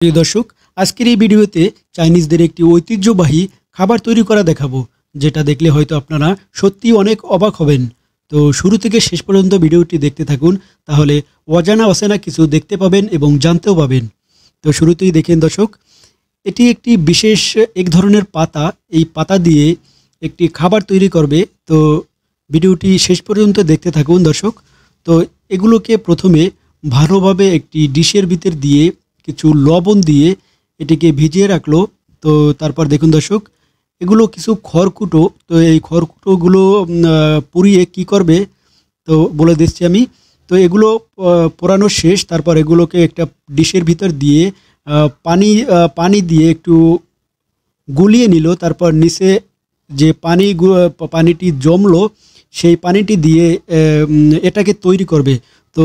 প্রিয় দর্শক, আজকের এই ভিডিওতে চাইনিজদের একটি ঐতিহ্যবাহী খাবার তৈরি করা দেখাবো, যেটা দেখলে হয়তো আপনারা সত্যিই অনেক অবাক হবেন। তো শুরু থেকে শেষ পর্যন্ত ভিডিওটি দেখতে থাকুন, তাহলে অজানা অচেনা কিছু দেখতে পাবেন এবং জানতেও পাবেন। তো শুরুতেই দেখেন দর্শক, এটি একটি বিশেষ এক ধরনের পাতা। এই পাতা দিয়ে একটি খাবার তৈরি করবে। তো ভিডিওটি শেষ পর্যন্ত দেখতে থাকুন দর্শক। তো এগুলোকে প্রথমে ভালোভাবে একটি ডিশের ভিতর দিয়ে কিছু লবণ দিয়ে এটিকে ভিজিয়ে রাখলো। তো তারপর দেখুন দর্শক, এগুলো কিছু খড়কুটো। তো এই খড়কুটোগুলো পুড়িয়ে কি করবে তো বলে দিচ্ছি আমি। তো এগুলো পোড়ানো শেষ, তারপর এগুলোকে একটা ডিশের ভিতর দিয়ে পানি দিয়ে একটু গুলিয়ে নিল। তারপর নিচে যে পানিটি জমলো, সেই পানিটি দিয়ে এটাকে তৈরি করবে। তো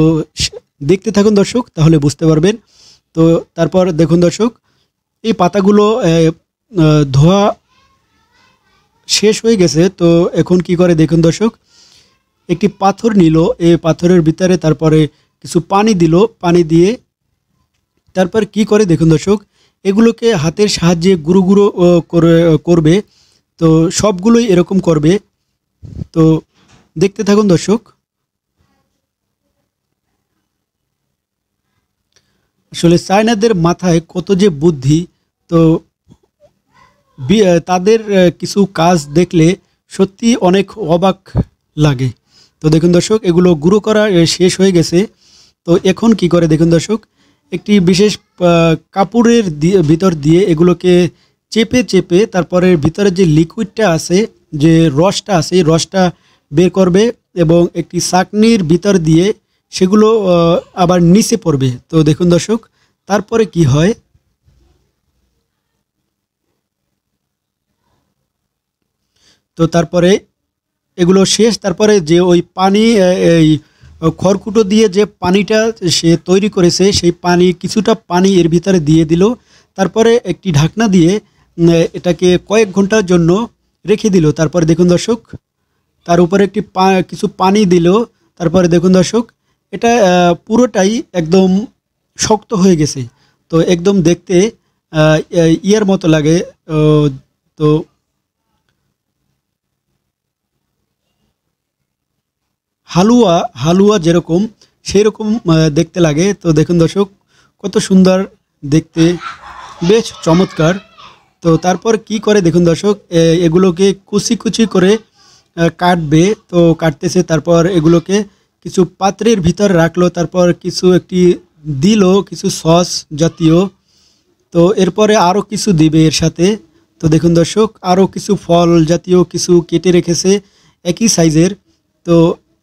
দেখতে থাকুন দর্শক, তাহলে বুঝতে পারবেন। তো তারপর দেখুন দর্শক, এই পাতাগুলো ধোয়া শেষ হয়ে গেছে। তো এখন কি করে দেখুন দর্শক, একটি পাথর নিল, এই পাথরের ভিতরে তারপরে কিছু পানি দিল। পানি দিয়ে তারপর কি করে দেখুন দর্শক, এগুলোকে হাতের সাহায্যে গুঁড়ো গুঁড়ো করবে। তো সবগুলোই এরকম করবে। তো দেখতে থাকুন দর্শক। আসলে চায়নাদের মাথায় কত যে বুদ্ধি। তো তাদের কিছু কাজ দেখলে সত্যি অনেক অবাক লাগে। তো দেখুন দর্শক, এগুলো গুঁড়ো করা শেষ হয়ে গেছে। তো এখন কি করে দেখুন দর্শক, একটি বিশেষ কাপড়ের ভিতর দিয়ে এগুলোকে চেপে চেপে তারপরে ভিতরে যে লিকুইডটা আছে, যে রসটা আছে, এই রসটা বের করবে এবং একটি ছাঁকনির ভিতর দিয়ে সেগুলো আবার নিচে পড়বে। তো দেখুন দর্শক, তারপরে কি হয়। তো তারপরে এগুলো শেষ, তারপরে যে ওই পানি এই খড়কুটো দিয়ে যে পানিটা সে তৈরি করেছে, সেই পানি কিছুটা পানি এর ভিতরে দিয়ে দিল। তারপরে একটি ঢাকনা দিয়ে এটাকে কয়েক ঘন্টার জন্য রেখে দিল। তারপরে দেখুন দর্শক, তার উপরে একটি কিছু পানি দিল। তারপরে দেখুন দর্শক, এটা পুরোটাই একদম শক্ত হয়ে গেছে। তো একদম দেখতে ইয়ের মতো লাগে। তো হালুয়া হালুয়া যেরকম, সেই রকম দেখতে লাগে। তো দেখুন দর্শক, কত সুন্দর দেখতে, বেশ চমৎকার। তো তারপর কি করে দেখুন দর্শক, এগুলোকে কুচি কুচি করে কাটবে। তো কাটতেছে, তারপর এগুলোকে কিছু পাত্রের ভিতর রাখলো। তারপর কিছু একটি দিল, কিছু সস জাতীয়। তো এরপরে আরও কিছু দিবে এর সাথে। তো দেখুন দর্শক, আরও কিছু ফল জাতীয় কিছু কেটে রেখেছে একই সাইজের। তো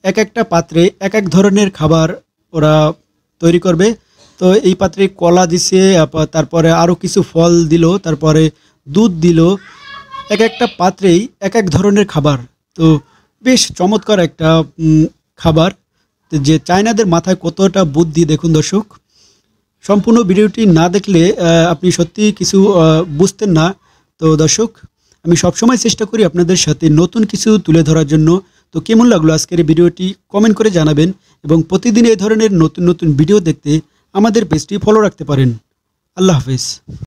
এক একটা পাত্রে এক এক ধরনের খাবার ওরা তৈরি করবে। তো এই পাত্রে কলা দিছে, তারপরে আরও কিছু ফল দিল, তারপরে দুধ দিল। এক একটা পাত্রেই এক এক ধরনের খাবার। তো বেশ চমৎকার একটা খাবার। যে চায়নাদের মাথায় কতটা বুদ্ধি দেখুন দর্শক। সম্পূর্ণ ভিডিওটি না দেখলে আপনি সত্যি কিছু বুঝতেন না। তো দর্শক, আমি সবসময় চেষ্টা করি আপনাদের সাথে নতুন কিছু তুলে ধরার জন্য। তো কেমন লাগলো আজকের এই ভিডিওটি কমেন্ট করে জানাবেন, এবং প্রতিদিন এই ধরনের নতুন নতুন ভিডিও দেখতে আমাদের পেজটি ফলো রাখতে পারেন। আল্লাহ হাফেজ।